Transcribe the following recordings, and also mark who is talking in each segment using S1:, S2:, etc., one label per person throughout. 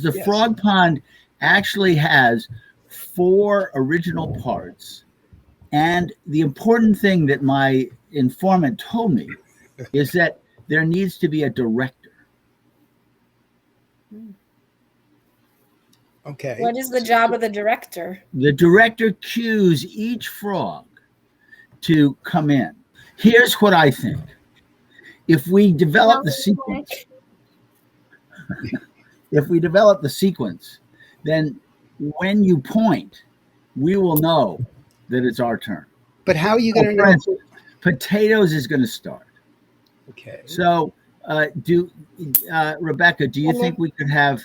S1: The frog pond actually has 4 original parts. And the important thing that my informant told me is that there needs to be a director.
S2: Okay.
S3: What is the job of the director?
S1: The director cues each frog to come in. Here's what I think. If we develop the sequence, then when you point, we will know that it's our turn.
S2: But how are you going to
S1: For
S2: know?
S1: instance, Potatoes is going to start.
S2: Okay.
S1: So, Rebecca, do you think we could have,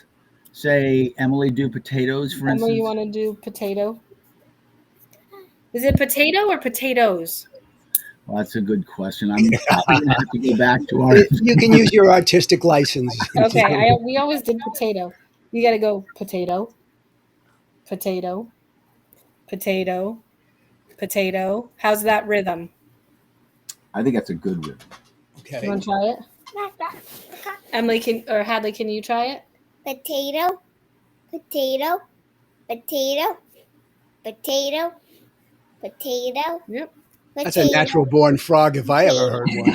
S1: say, Emily do potatoes, for instance?
S3: Emily, you want to do potato? Is it potato or potatoes?
S1: Well, that's a good question. I'm probably going to have to go back to our.
S2: You can use your artistic license.
S3: Okay, we always did potato. You got to go potato, potato, potato, potato. How's that rhythm?
S1: I think that's a good rhythm.
S2: Okay.
S3: You want to try it? Emily, Hadley, can you try it?
S4: Potato, potato, potato, potato, potato.
S3: Yep.
S2: That's a natural born frog if I ever heard one.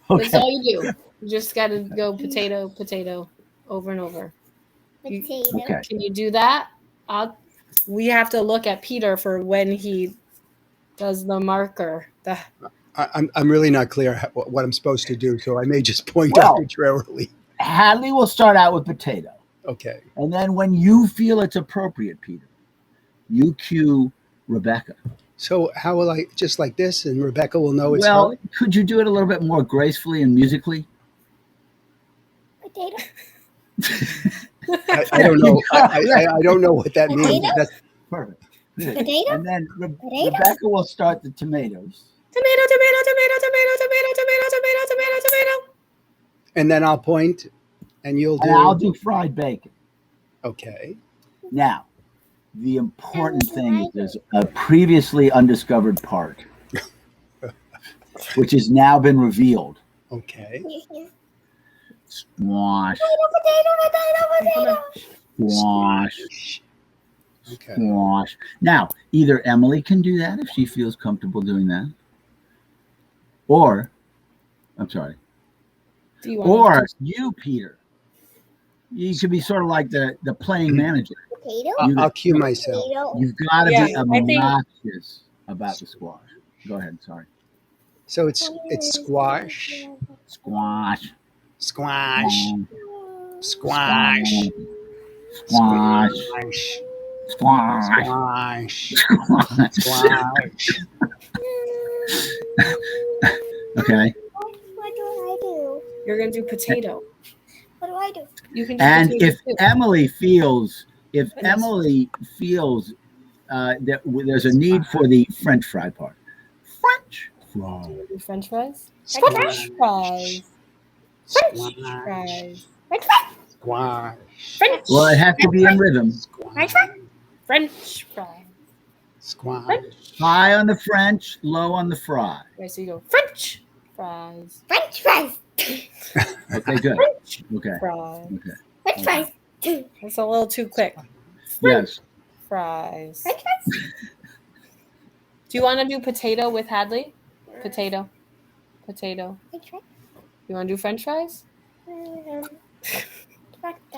S1: Okay.
S3: That's all you do. You just got to go potato, potato, over and over.
S4: Potato.
S1: Okay.
S3: Can you do that? We have to look at Peter for when he does the marker.
S2: I'm really not clear what I'm supposed to do, so I may just point arbitrarily.
S1: Hadley will start out with potato.
S2: Okay.
S1: And then when you feel it's appropriate, Peter, you cue Rebecca.
S2: So how will I, just like this, and Rebecca will know it's
S1: Well,
S2: her?
S1: could you do it a little bit more gracefully and musically?
S4: Potato.
S2: I don't know. I don't know what that means.
S4: Potato?
S2: That's
S1: Perfect.
S4: Potato?
S1: And then
S4: Potato?
S1: Rebecca will start the tomatoes.
S3: Tomato, tomato, tomato, tomato, tomato, tomato, tomato, tomato, tomato.
S2: and then I'll point, and you'll do.
S1: And I'll do fried bacon.
S2: Okay.
S1: Now, the important thing is there's a previously undiscovered part, which has now been revealed.
S2: Okay.
S1: Squash.
S4: Potato.
S1: Squash.
S2: Okay.
S1: Squash. Now, either Emily can do that if she feels comfortable doing that, or, I'm sorry, or you, Peter. You could be sort of like the playing manager.
S4: Potato.
S2: I'll cue myself.
S4: Potato.
S1: You've got to be
S3: I think-
S1: obnoxious about the squash. Go ahead. Sorry.
S2: So it's squash,
S1: Squash.
S2: squash, squash,
S1: Squash.
S2: squash,
S1: Squash.
S2: squash, squash.
S1: Okay.
S4: What do I do?
S3: You're going to do potato.
S4: What do I do?
S3: You can do
S1: And
S3: potato
S1: if
S3: too.
S1: Emily feels that there's a need for the French fry part, French fry.
S3: Do French fries?
S2: Squash.
S3: French fries. French fries.
S2: Squash.
S3: French.
S1: Well, it has to be in rhythm.
S4: French fry?
S3: French fries.
S2: Squash.
S1: High on the French, low on the fry.
S3: Okay, so you go French fries.
S4: French fries.
S1: Okay, good.
S3: French
S1: Okay.
S3: fries.
S1: Okay.
S4: French fries.
S3: That's a little too quick.
S1: Yes.
S3: Fries.
S4: French fries.
S3: Do you want to do potato with Hadley? Potato. Potato.
S4: French fries.
S3: You want to do French fries?
S1: All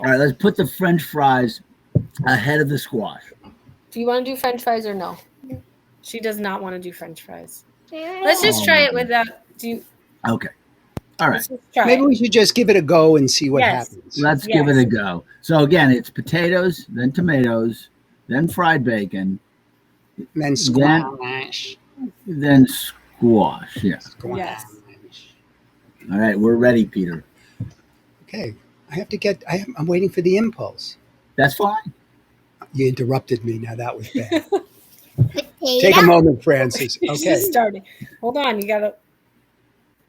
S1: right, let's put the French fries ahead of the squash.
S3: Do you want to do French fries or no? She does not want to do French fries. Let's just try it without.
S1: Okay. All right.
S3: Let's just try
S2: Maybe
S3: it.
S2: we should just give it a go and see what
S3: Yes.
S2: happens.
S1: Let's give it a go. So again, it's potatoes, then tomatoes, then fried bacon,
S2: Then squash.
S1: then squash. Yeah.
S2: Squash.
S3: Yes.
S1: All right, we're ready, Peter.
S2: Okay. I'm waiting for the impulse.
S1: That's fine.
S2: You interrupted me. Now that was bad.
S4: Potato.
S2: Take a moment, Francis.
S3: It's
S2: Okay.
S3: just starting. Hold on, you gotta.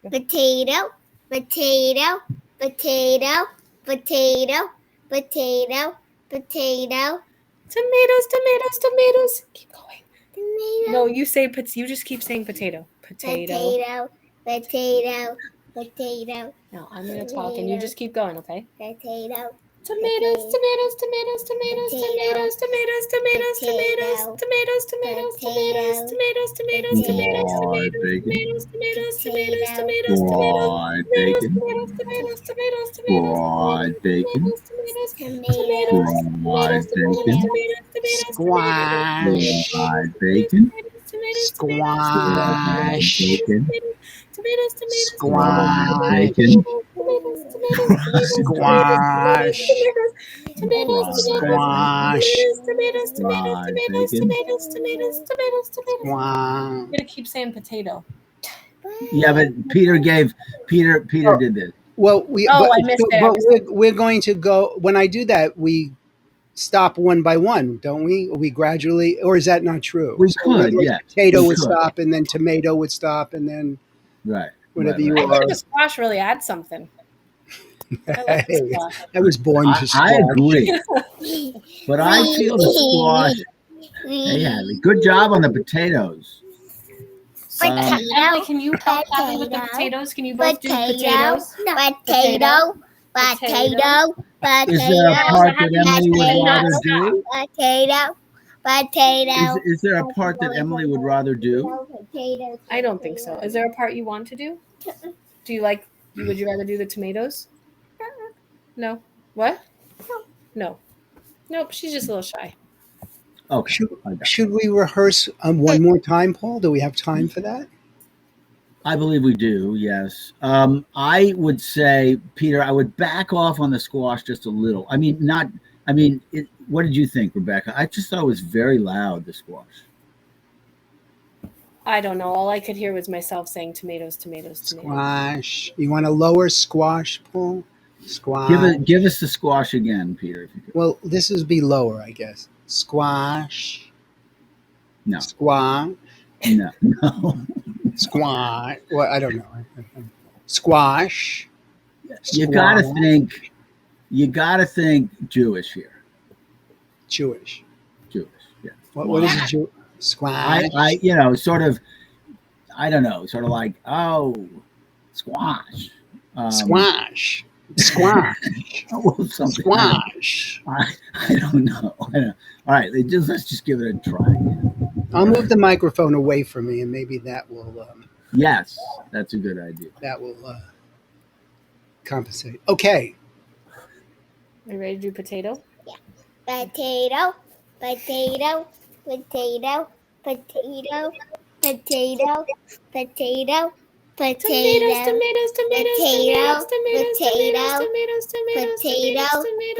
S4: Potato. Potato. Potato. Potato. Potato. Potato.
S3: Tomatoes, tomatoes, tomatoes. Keep going.
S4: Tomato.
S3: No, you just keep saying potato. Potato.
S4: Potato. Potato. Potato.
S3: No, I'm gonna talk and you just keep going, okay?
S4: Potato.
S3: Tomatoes, tomatoes, tomatoes, tomatoes, tomatoes, tomatoes, tomatoes, tomatoes, tomatoes, tomatoes, tomatoes, tomatoes, tomatoes, tomatoes,
S1: Fried bacon.
S3: tomatoes, tomatoes, tomatoes, tomatoes, tomatoes,
S1: Fried bacon.
S3: tomatoes, tomatoes, tomatoes, tomatoes,
S1: Fried bacon.
S3: tomatoes,
S4: Tomatoes.
S1: Fried bacon.
S2: Squash.
S1: Fried bacon. Fried
S2: Squash.
S1: bacon. Fried
S2: Squash.
S1: bacon.
S2: Squash. Squash.
S1: Fried bacon.
S2: Squash.
S3: I'm gonna keep saying potato.
S1: Yeah, but Peter did this.
S2: Well,
S3: I missed it.
S2: but we're going to go. When I do that, we stop one by one, don't we? We gradually, or is that not true?
S1: We
S2: So
S1: could,
S2: like
S1: yes.
S2: Potato
S1: we
S2: would
S1: could.
S2: stop, and then tomato would stop, and then
S1: Right.
S2: whatever
S1: right,
S2: you
S1: right.
S3: I think
S2: are.
S3: the squash really adds something. I like the
S2: Hey,
S3: squash.
S2: I was born to squash.
S1: I agree. But I feel the squash. Hey, Hadley, good job on the potatoes.
S3: Emily, can you help Kathy with the
S4: Potato.
S3: potatoes? Can you both do
S4: Potato.
S3: potatoes?
S4: Potato. Potato.
S1: Is there a part that Emily would
S3: Potato.
S1: rather do?
S4: Potato. Potato.
S1: Is there a part that Emily would rather do?
S4: Potato.
S3: I don't think so. Is there a part you want to do? Do you like? Would you rather do the tomatoes? No. What? No. Nope. She's just a little shy.
S1: Okay. I got it.
S2: Should we rehearse one more time, Paul? Do we have time for that?
S1: I believe we do, yes. I would say, Peter, I would back off on the squash just a little. What did you think, Rebecca? I just thought it was very loud, the squash.
S3: I don't know. All I could hear was myself saying tomatoes, tomatoes, tomatoes.
S2: Squash. You want to lower squash, Paul? Squash.
S1: Give us the squash again, Peter, if you could.
S2: Well, this is be lower, I guess. Squash.
S1: No.
S2: Squash.
S1: No.
S2: Squash. Well, I don't know. Squash.
S1: You gotta think Jewish here.
S2: Jewish.
S1: Jewish, yeah.
S2: What is a Jew? Squash.
S1: I sort of like, squash.
S2: Squash. Squash.
S1: Well, something.
S2: Squash.
S1: I don't know. All right, let's just give it a try.
S2: I'll move the microphone away from me, and maybe that will
S1: Yes, that's a good idea.
S2: Compensate. Okay.
S3: Are you ready to do potato?
S4: Potato. Potato. Potato. Potato. Potato. Potato. Potato.
S3: Tomatoes, tomatoes, tomatoes, tomatoes, tomatoes,
S4: Potato.
S3: tomatoes, tomatoes,
S4: Potato.
S3: tomatoes,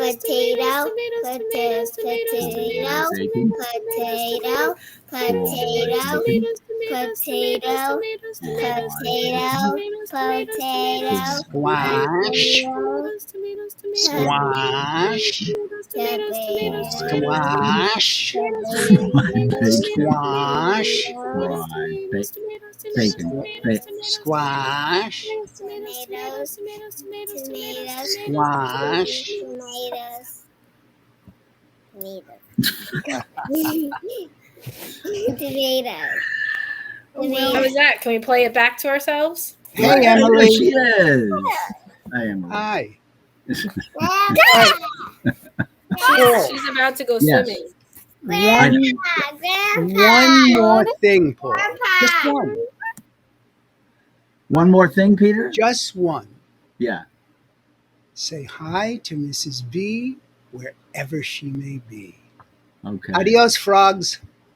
S4: Potato.
S3: tomatoes, tomatoes, tomatoes,
S4: Potato. Potato.
S2: Squash.
S3: How was that? Can we play it back to ourselves?
S2: Hey, Emily.
S1: She is. Hi, Emily.
S2: Hi.
S3: She's about to go
S1: Yes.
S3: swimming.
S2: One more thing, Paul. Just one.
S1: One more thing, Peter?
S2: Just one.
S1: Yeah.
S2: Say hi to Mrs. B wherever she may be.
S1: Okay.
S2: Adios, frogs.